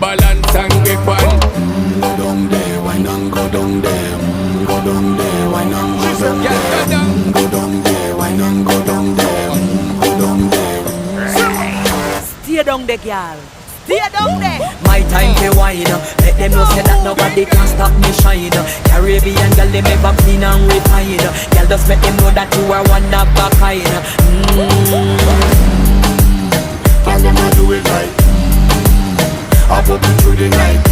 balance and grip on. Go down there, wine and go down there. Go down there, wine and go down there. Go down there, wine and go down there. Go down there. Stay down there, girl. Stay down there. My time to wine. Let them know say that nobody can stop me shine. Caribbean girl, they make up clean and refine. Girl, just make them know that you are one of a kind. Girl, them a do it right. I put it through the night.